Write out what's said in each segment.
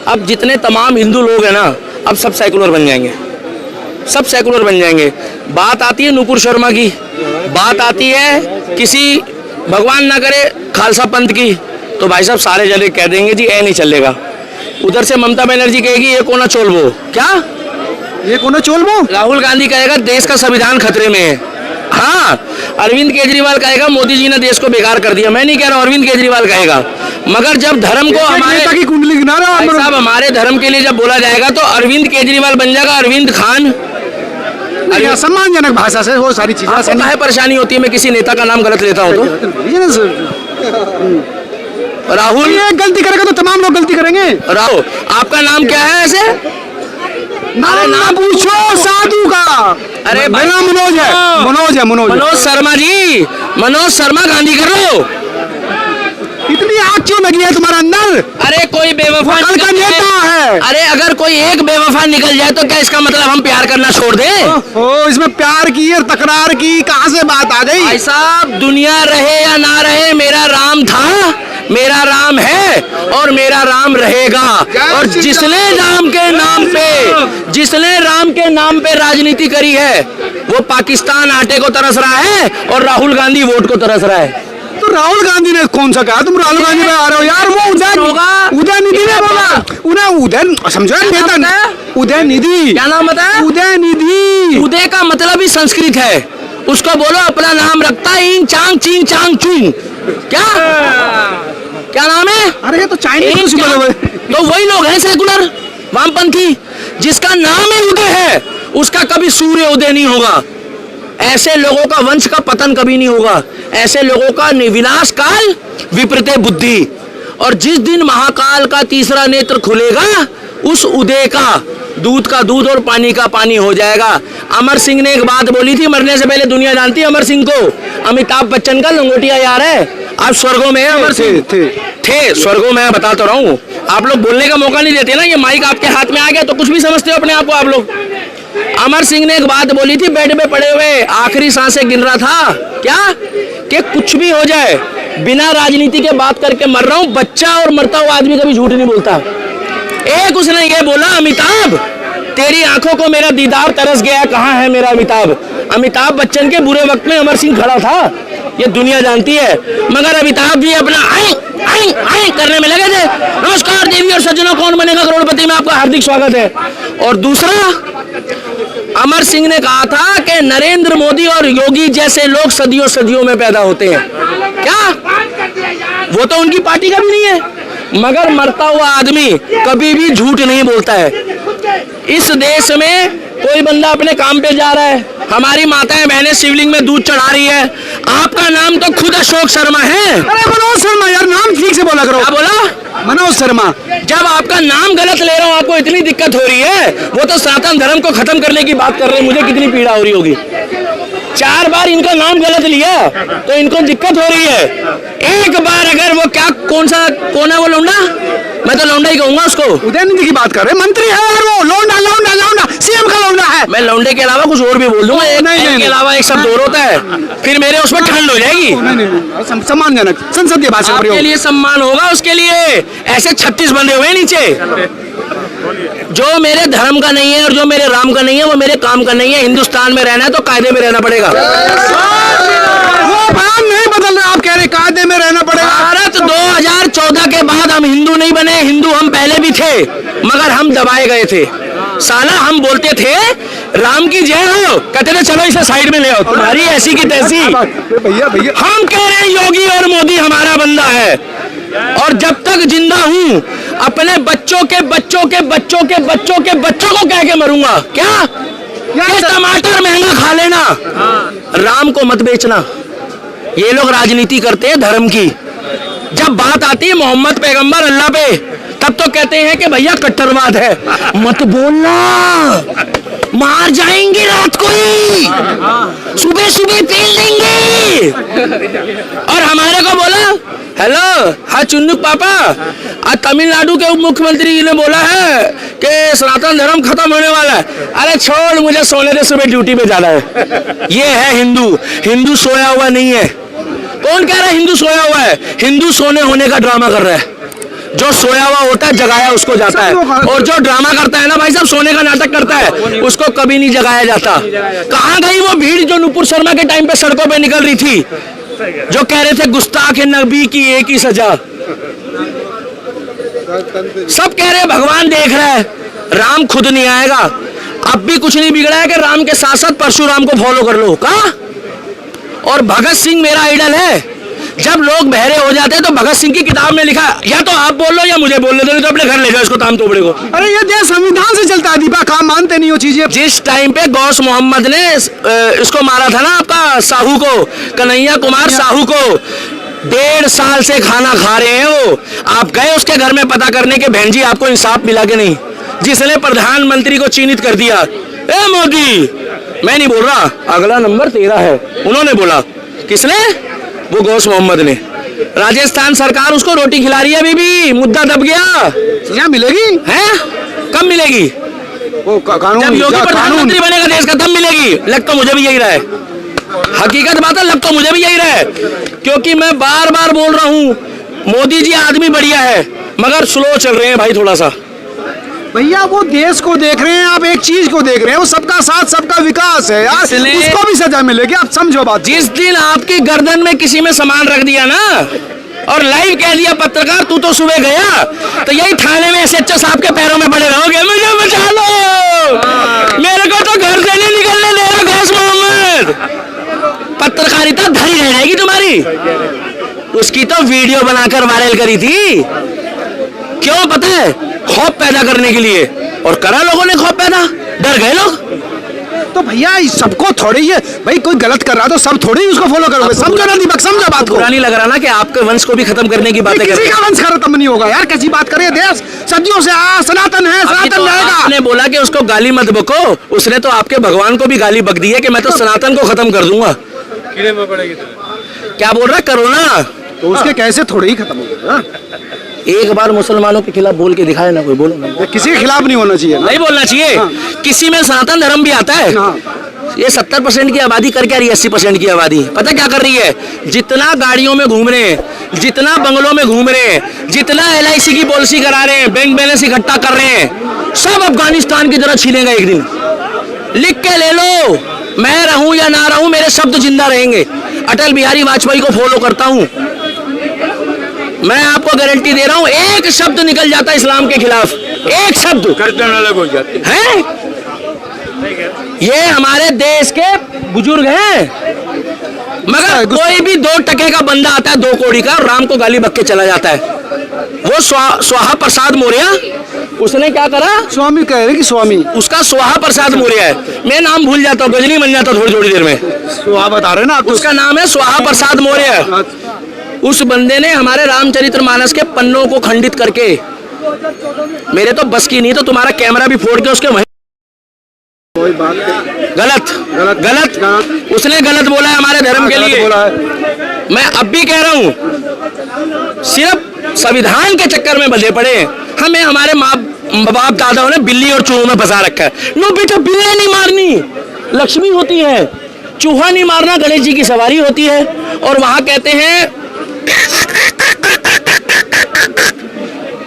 अब जितने तमाम हिंदू लोग हैं ना, अब सब सेकुलर बन जाएंगे, सब सेकुलर बन जाएंगे। बात आती है नुपुर शर्मा की, बात आती है किसी भगवान ना करे खालसा पंथ की, तो भाई साहब सारे जने कह देंगे जी ए नहीं चलेगा। उधर से ममता बनर्जी कहेगी ये कोना चोलबो, क्या ये कोना चोलबो? राहुल गांधी कहेगा देश का संविधान खतरे में है। हाँ, अरविंद केजरीवाल कहेगा मोदी जी ने देश को बेकार कर दिया। मैं नहीं कह रहा हूँ अरविंद केजरीवाल कहेगा, मगर जब धर्म को हमारे कुंडली गिना रहा है साहब, हमारे धर्म के लिए जब बोला जाएगा तो अरविंद केजरीवाल बन जाएगा अरविंद खान। सम्मानजनक भाषा से वो सारी चीजें है, परेशानी होती है मैं किसी नेता का नाम गलत लेता हूँ तो। राहुल ये गलती करेगा तो तमाम लोग गलती करेंगे। राहुल आपका नाम क्या है ऐसे? नाम पूछो साधु का। अरे मेरा मनोज है, मनोज है, मनोज शर्मा जी, मनोज शर्मा गांधी करो। इतनी आग क्यों लगी है तुम्हारे अंदर? अरे कोई बेवफा कल का नेता है। अरे अगर कोई एक बेवफा निकल जाए तो क्या इसका मतलब हम प्यार करना छोड़ दें? ओ, इसमें प्यार की और तकरार की कहां से बात आ गई? भाई साहब, दुनिया रहे या ना रहे, मेरा राम था, मेरा राम है और मेरा राम रहेगा। और जिसने राम के नाम पे राजनीति करी है वो पाकिस्तान आटे को तरस रहा है और राहुल गांधी वोट को तरस रहा है। तो राहुल गांधी ने कौन सा कहा? तुम राहुल गांधी पे आ रहे हो यार। वो उदयनिधि ने बोला, उन्हें समझो नेता, उदयनिधि क्या नाम बताया? उदयनिधि। उदय का मतलब ही संस्कृत है, उसको बोलो अपना नाम रखता है इंग चांग चिंग चांग चुंग। क्या नाम है? अरे ये तो चाइनीज तो वही लोग हैं सेकुलर वामपंथी, जिसका नाम ही उदय है उसका कभी सूर्य उदय नहीं होगा। ऐसे लोगों का वंश का पतन कभी नहीं होगा। ऐसे लोगों का विनाश काल विपरीत बुद्धि। और जिस दिन महाकाल का तीसरा नेत्र खुलेगा उस उदय का दूध और पानी का पानी हो जाएगा। अमर सिंह ने एक बात बोली थी, मरने से पहले दुनिया जानती है अमर सिंह को। अमिताभ बच्चन का लंगोटिया यार है, आप स्वर्गों में है अमर सिंह थे स्वर्गों में। बता तो रहा हूँ, आप लोग बोलने का मौका नहीं देते ना। ये माइक आपके हाथ में आ गया तो कुछ भी समझते हो अपने आप को आप लोग। अमर सिंह ने एक बात बोली थी, बेड पे पड़े हुए आखिरी सांसें गिन रहा था, क्या कि कुछ भी हो जाए बिना राजनीति के बात करके मर रहा हूँ। बच्चा और मरता हुआ आदमी कभी झूठ नहीं बोलता। एक उसने ये बोला, अमिताभ तेरी आंखों को मेरा दीदार तरस गया, कहाँ है मेरा अमिताभ? अमिताभ बच्चन के बुरे वक्त में अमर सिंह खड़ा था, ये दुनिया जानती है। मगर अमिताभ भी अपना आई आई आई करने में लगे थे। नमस्कार देवी और सज्जनों, कौन बनेगा करोड़पति में आपका हार्दिक स्वागत है। और दूसरा, अमर सिंह ने कहा था कि नरेंद्र मोदी और योगी जैसे लोग सदियों सदियों में पैदा होते हैं। क्या वो तो उनकी पार्टी का भी नहीं है, मगर मरता हुआ आदमी कभी भी झूठ नहीं बोलता है। इस देश में कोई बंदा अपने काम पे जा रहा है, हमारी माताएं बहनें शिवलिंग में दूध चढ़ा रही है, आपका नाम तो खुद अशोक शर्मा है। अरे मनोज शर्मा यार, नाम ठीक से बोला करो। क्या बोला? मनोज शर्मा। जब आपका नाम गलत ले रहा हूँ आपको इतनी दिक्कत हो रही है, वो तो सनातन धर्म को खत्म करने की बात कर रहे हैं, मुझे कितनी पीड़ा हो रही होगी। 4 बार इनका नाम गलत लिया तो इनको दिक्कत हो रही है। एक बार अगर वो क्या कौन है वो लौंडा, मैं तो लौंडा ही कहूंगा उसको। उदयनिधि की बात कर रहे, मंत्री है यार वो, लौंडा लौंडा लौंडा सीएम का लौंडा है। मैं लौंडे के अलावा कुछ और भी बोल दूंगा, एक के अलावा एक शब्द और होता है, फिर मेरे उसमें ठंड हो जाएगी। सम्मानजनक संसदीय भाषा के लिए सम्मान होगा, उसके लिए ऐसे 36 बंदे हुए नीचे। जो मेरे धर्म का नहीं है और जो मेरे राम का नहीं है वो मेरे काम का नहीं है। हिंदुस्तान में रहना है तो कायदे में रहना पड़ेगा। वो बयान नहीं बदल रहे, आप कह रहे कायदे में रहना पड़ेगा। भारत 2014 के बाद हम हिंदू नहीं बने, हिंदू हम पहले भी थे मगर हम दबाए गए थे। साला हम बोलते थे राम की जय हो, कहते थे चलो इसे साइड में ले आओ, तुम्हारी ऐसी की तैसी। भैया हम कह रहे हैं योगी और मोदी हमारा बंदा है और जब तक जिंदा हूं अपने बच्चों के बच्चों के बच्चों के बच्चों के बच्चों को कह के मरूंगा। क्या टमाटर महंगा खा लेना, राम को मत बेचना। ये लोग राजनीति करते हैं धर्म की। जब बात आती है मोहम्मद पैगंबर अल्लाह पे, तब तो कहते हैं कि भैया कट्टरवाद है। मत बोलना, मार जाएंगे रात को ही, सुबह सुबह पेल देंगे। और हमारे को बोला हेलो हाँ चुन्नू पापा, आज तमिलनाडु के उप मुख्यमंत्री जी ने बोला है कि सनातन धर्म खत्म होने वाला है। अरे छोड़, मुझे सोने दे, सुबह ड्यूटी पे जाना है। ये है हिंदू। हिंदू सोया हुआ नहीं है। कौन कह रहा है हिंदू सोया हुआ है? हिंदू सोने होने का ड्रामा कर रहा है। जो सोया हुआ होता है जगाया उसको जाता है, और जो ड्रामा करता है ना भाई साहब, सोने का नाटक करता है, उसको कभी नहीं जगाया जाता। कहाँ गई वो भीड़ जो नुपुर शर्मा के टाइम पे सड़कों पे निकल रही थी, जो कह रहे थे गुस्ताख नबी की एक ही सजा। सब कह रहे हैं भगवान देख रहा है, राम खुद नहीं आएगा। अब भी कुछ नहीं बिगड़ा है कि राम के साथ साथ परशुराम को फॉलो कर लो। कहा? और भगत सिंह मेरा आइडल है। जब लोग बहरे हो जाते हैं तो भगत सिंह की किताब में लिखा, या तो आप बोल लो या मुझे बोल दो, तो अपने घर ले जाओ इसको, ताम तोबड़े को। अरे ये देश संविधान से चलता है दीपा, काम मानते नहीं हो चीजें। जिस टाइम पे गौस मोहम्मद ने इसको मारा था ना, आपका साहू को, कन्हैया कुमार साहू को, 1.5 साल से खाना खा रहे हैं वो। आप गए उसके घर में पता करने के, बहन जी आपको इंसाफ मिला कि नहीं? जिसने प्रधानमंत्री को चीनित कर दिया, ए मोदी, मैं नहीं बोल रहा, अगला नंबर तेरा है, उन्होंने बोला। किसने? वो गौस मोहम्मद ने। राजस्थान सरकार उसको रोटी खिला रही है, बीबी, मुद्दा दब गया। सजा मिलेगी? हैं? कब मिलेगी? वो कानून, जब योगी प्रधानमंत्री बनेगा देश का, तब मिलेगी। लग तो मुझे भी यही रहा है, हकीकत बात है, लग तो मुझे भी यही रहा है, क्योंकि मैं बार बार बोल रहा हूँ, मोदी जी आदमी बढ़िया है मगर स्लो चल रहे हैं भाई थोड़ा सा। भैया वो देश को देख रहे हैं, आप एक चीज को देख रहे हैं, वो सबका साथ सबका विकास है यार, उसको भी सजा मिलेगी, आप समझो बात। जिस दिन आपकी गर्दन में किसी में सामान रख दिया ना और लाइव कह दिया पत्रकार तू तो सुबह गया, तो यही थाने में SHO साहब के पैरों में पड़े रहोगे, मुझे बचा लो, मेरे को तो घर से नहीं निकलने दे रहा गौस मोहम्मद। पत्रकारिता धरी रह जाएगी तुम्हारी। उसकी तो वीडियो बनाकर वायरल करी थी, क्यों पता है? खौफ पैदा करने के लिए, और करा लोगों ने खौफ पैदा, डर गए लोग। तो भैया सबको थोड़ी है भाई, कोई गलत कर रहा तो सब थोड़ी उसको फॉलो करोगे, समझो ना दीपक, समझो बात को। बुरा नहीं लग रहा ना कि आपके वंश को भी खत्म करने की बातें कर रहे हैं? किसी का वंश खत्म नहीं होगा यार, कैसी बात करें, देश सदियों से सनातन है, सनातन रहेगा। आपने बोला कि उसको गाली मत बको, उसने तो आपके भगवान को भी गाली बक दी है कि मैं तो सनातन को खत्म कर दूंगा। कीड़े मकोड़े क्या बोल रहा है? कोरोना तो उसके कैसे थोड़े ही खत्म होगा। एक बार मुसलमानों के खिलाफ बोल के दिखाए ना, कोई बोलो ना। किसी के खिलाफ नहीं होना चाहिए, नहीं बोलना चाहिए। किसी में सनातन धर्म भी आता है। ये 70% की आबादी कर क्या रही है? 80% की आबादी पता क्या कर रही है? जितना गाड़ियों में घूम रहे हैं, जितना बंगलों में घूम रहे हैं, जितना LIC की पॉलिसी करा रहे हैं, बैंक बैलेंस इकट्ठा कर रहे हैं, सब अफगानिस्तान की तरह छीनेगा एक दिन। लिख के ले लो, मैं रहूं या ना रहूं मेरे शब्द जिंदा रहेंगे। अटल बिहारी वाजपेयी को फॉलो करता हूं, मैं आपको गारंटी दे रहा हूं, एक शब्द निकल जाता इस्लाम के खिलाफ, एक शब्द, गर्दन अलग हो जाती है। ये हमारे देश के बुजुर्ग हैं, मगर कोई भी 2 टके का बंदा आता है 2 कौड़ी का, राम को गाली बक के चला जाता है। वो स्वाहा प्रसाद मौर्य, उसने क्या करा? स्वामी कह रहे कि स्वामी, उसका स्वाहा प्रसाद मौर्य है, मैं नाम भूल जाता हूँ, गजनी बन जाता थोड़ी थोड़ी देर में। स्वाहा बता रहे ना आप, उसका नाम है स्वाहा प्रसाद मौर्य। उस बंदे ने हमारे रामचरितमानस के पन्नों को खंडित करके, मेरे तो बस की नहीं, तो तुम्हारा कैमरा भी फोड़ के उसके वहीं। कोई बात गलत गलत गलत, उसने गलत बोला है हमारे धर्म के लिए। मैं अब भी कह रहा हूँ, सिर्फ संविधान के चक्कर में बंधे पड़े। हमें हमारे माँ बाप दादाओं ने बिल्ली और चूहों में फंसा रखा है। नो बेटा, बिल्ली नहीं मारनी, लक्ष्मी होती है, चूहा नहीं मारना, गणेश जी की सवारी होती है। और वहां कहते हैं,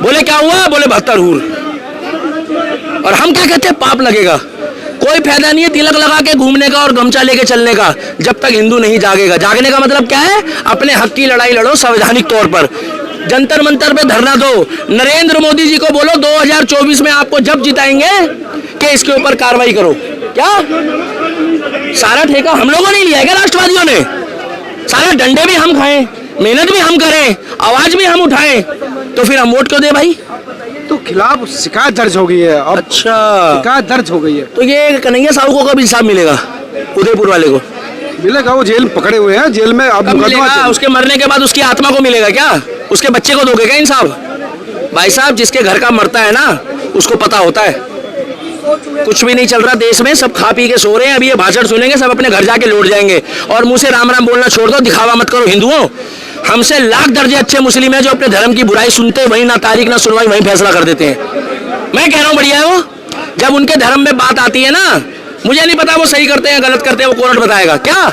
बोले क्या हुआ? बोले 72 हूर। और हम क्या कहते हैं? पाप लगेगा। कोई फायदा नहीं है तिलक लगा के घूमने का और गमछा लेके चलने का, जब तक हिंदू नहीं जागेगा। जागने का मतलब क्या है? अपने हक की लड़ाई लड़ो संवैधानिक तौर पर, जंतर मंतर पे धरना दो। नरेंद्र मोदी जी को बोलो 2024 में आपको जब जिताएंगे कि इसके ऊपर कार्रवाई करो। क्या सारा ठेका हम लोगों ने लिया है क्या? राष्ट्रवादियों ने सारा डंडे भी हम खाएं, मेहनत भी हम करें, आवाज भी हम उठाएं, तो फिर हम वोट क्यों दे भाई? तो खिलाफ शिकायत दर्ज हो गई है। अच्छा, शिकायत दर्ज हो गई है, तो ये कन्हैया साहू को कब इंसाफ मिलेगा? उदयपुर वाले को मिलेगा, वो जेल पकड़े हुए हैं, जेल में अब मिलेगा। उसके मरने के बाद उसकी आत्मा को मिलेगा क्या? उसके बच्चे को दोगे क्या इंसाफ? भाई साहब, जिसके घर का मरता है ना, उसको पता होता है कुछ भी नहीं चल रहा देश में, सब खा पी के सो रहे हैं। अभी ये भाषण सुनेंगे, सब अपने घर जाके लौट जाएंगे। और मुंह से राम राम बोलना छोड़ दो, दिखावा मत करो हिंदुओं। हमसे लाख दर्जे अच्छे मुस्लिम है जो अपने धर्म की बुराई सुनते वही ना तारीख ना सुनवाई वही फैसला कर देते हैं। मैं कह रहा हूँ बढ़िया है वो। जब उनके धर्म में बात आती है ना, मुझे नहीं पता वो सही करते हैं गलत करते हैं, वो कोर्ट बताएगा क्या।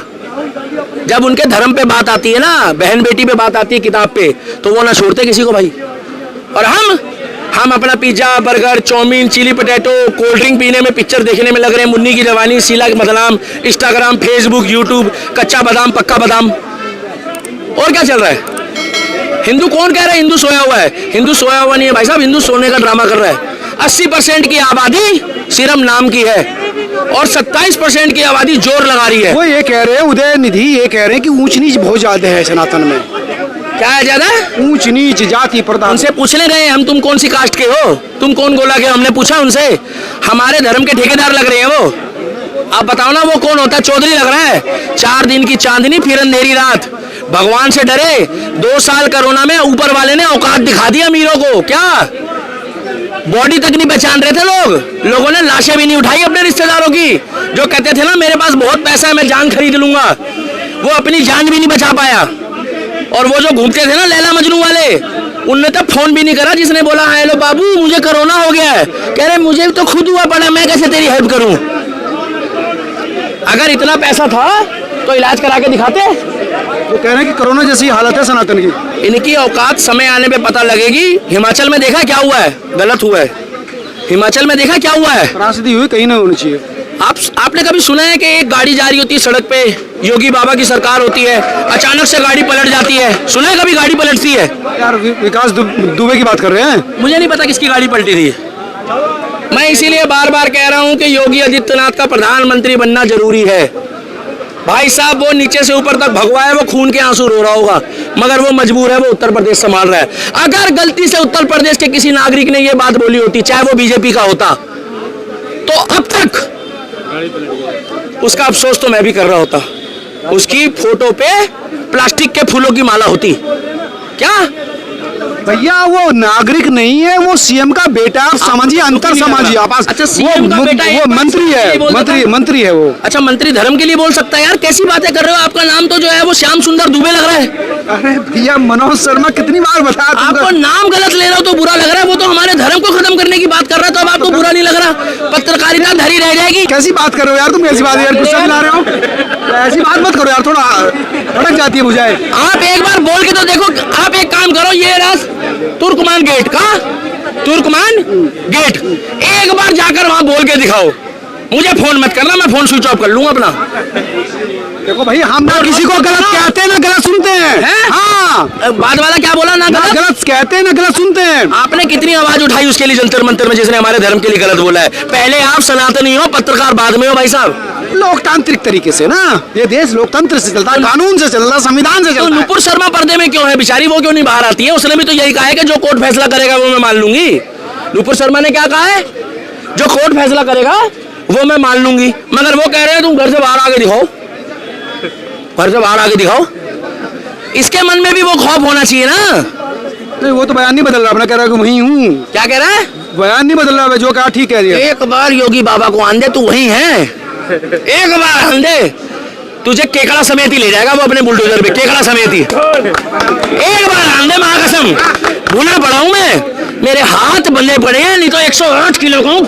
जब उनके धर्म पे बात आती है ना, बहन बेटी पे बात आती है किताब पे, तो वो ना छोड़ते किसी को भाई। और हम अपना pizza, burger, chowmein, chilli potato, cold drink पीने में, पिक्चर देखने में लग रहे हैं। मुन्नी की जवानी, शीला के बदनाम, इंस्टाग्राम, फेसबुक, यूट्यूब, कच्चा बादाम, पक्का बादाम। और क्या चल रहा है? हिंदू कौन कह रहा है हिंदू सोया हुआ है? हिंदू सोया हुआ नहीं है भाई साहब, हिंदू सोने का ड्रामा कर रहा है। 80% की आबादी सिर्फ नाम की है और 27% की आबादी जोर लगा रही है। वो ये कह रहे हैं, उदयनिधि ये कह रहे हैं कि ऊंच नीच बहुत ज्यादा है सनातन में। क्या है ज्यादा? ऊंच नीच, जाति प्रधान। उनसे पूछने गए हम, तुम कौन सी कास्ट के हो, तुम कौन गोला के? हमने पूछा उनसे, हमारे धर्म के ठेकेदार लग रहे हैं वो। आप बताओ ना वो कौन होता है? चौधरी लग रहा है। 4 दिन की चांदनी फिर अंधेरी रात। भगवान से डरे। 2 साल कोरोना में ऊपर वाले ने औकात दिखा दी अमीरों को। क्या बॉडी तक नहीं पहचान रहे थे लोग। लोगों ने लाशें भी नहीं उठाई अपने रिश्तेदारों की। जो कहते थे ना मेरे पास बहुत पैसा है, मैं जान खरीद लूंगा, वो अपनी जान भी नहीं बचा पाया। और वो जो घूमते थे ना लैला मजनू वाले, उनने तो फोन भी नहीं करा। जिसने बोला हेलो बाबू मुझे कोरोना हो गया है, कह रहे मुझे तो खुद हुआ पड़ा, मैं कैसे तेरी हेल्प करूं? अगर इतना पैसा था तो इलाज करा के दिखाते। वो कह रहे हैं कि कोरोना जैसी हालत है सनातन की। इनकी औकात समय आने पे पता लगेगी। हिमाचल में देखा क्या हुआ है? गलत हुआ है। हिमाचल में देखा क्या हुआ है? त्रासदी हुई, कहीं ना होनी चाहिए। आपने कभी सुना है कि एक गाड़ी जा रही होती है सड़क पे, योगी बाबा की सरकार होती है, अचानक से गाड़ी पलट जाती है? सुना है कभी गाड़ी पलटती है? यार विकास दुबे की बात कर रहे हैं। मुझे नहीं पता किसकी गाड़ी पलटी थी। मैं इसीलिए बार बार कह रहा हूं कि योगी आदित्यनाथ का प्रधानमंत्री बनना जरूरी है। भाई साहब वो नीचे से ऊपर तक भगवा है, वो खून के आंसू रो रहा होगा, मगर वो मजबूर है, वो उत्तर प्रदेश संभाल रहा है। अगर गलती से उत्तर प्रदेश के किसी नागरिक ने ये बात बोली होती, चाहे वो बीजेपी का होता, तो अब तक उसका अफसोस तो मैं भी कर रहा होता। उसकी फोटो पे प्लास्टिक के फूलों की माला होती। क्या भैया वो नागरिक नहीं है, वो सीएम का बेटा। आप समझिए, अंतर समझिए आप। अच्छा सीएम का बेटा वो मंत्री है, मंत्री है वो। अच्छा मंत्री धर्म के लिए बोल सकता है? यार कैसी बातें कर रहे हो? आपका नाम तो जो है वो श्याम सुंदर दुबे लग रहा है। अरे भैया मनोज शर्मा कितनी बार बताया आपको नाम गलत ले रहे हो तो बुरा लग रहा है। वो तो हमारे धर्म को खत्म करने की बात कर रहा है, तो अब आपको बुरा नहीं लग रहा? पत्रकारिता धरी रह जाएगी। कैसी बात कर रहे हो यार तुम? कैसी बात है यार? गुस्सा दिला रहे हो? ऐसी बात मत करो यार, थोड़ा भड़क जाती है बुझाए। आप एक बार बोल के तो देखो। आप एक काम करो, ये रास तुर्कमान गेट का, तुर्कमान गेट, एक बार जाकर वहां बोल के दिखाओ। मुझे फोन मत करना, मैं फोन स्विच ऑफ कर लूंगा अपना। देखो भाई, हम ना किसी को गलत कहते हैं ना गलत सुनते हैं। हाँ, बाद वाला क्या बोला? ना गलत कहते हैं ना गलत सुनते हैं। आपने कितनी आवाज उठाई उसके लिए जंतर मंतर में, जिसने हमारे धर्म के लिए गलत बोला है? पहले आप सनातनी हो, पत्रकार बाद में हो भाई साहब। लोकतांत्रिक तरीके से ना, ये देश लोकतंत्र से चलता है, कानून से चलता है, संविधान से चलता है। नुपुर शर्मा पर्दे में क्यों है बेचारी? वो क्यों नहीं बाहर आती है? उसने भी तो यही कहा है कि जो कोर्ट फैसला करेगा वो मैं मान लूंगी। नुपुर शर्मा ने क्या कहा है? जो कोर्ट फैसला करेगा वो मैं मान लूंगी। मगर वो कह रहे हैं तुम घर से बाहर आके दिखाओ, घर से बाहर आके दिखाओ। इसके मन में भी वो खौफ होना चाहिए ना। नहीं, वो तो बयान नहीं बदल रहा, अपना कह रहा है कि वही हूँ। क्या कह रहा है? बयान नहीं बदल रहा, जो कहा ठीक कह दिया। एक बार योगी बाबा को आंदे तू वही है, एक बार आंदे तुझे केकड़ा समेत ही ले जाएगा वो अपने बुलडोजर पे, केकड़ा समेत ही। एक बार आंदे मां कसम, भूना पड़ा हूं मैं, मेरे हाथ बंधे पड़े हैं, नहीं तो 108 किलो का हूं।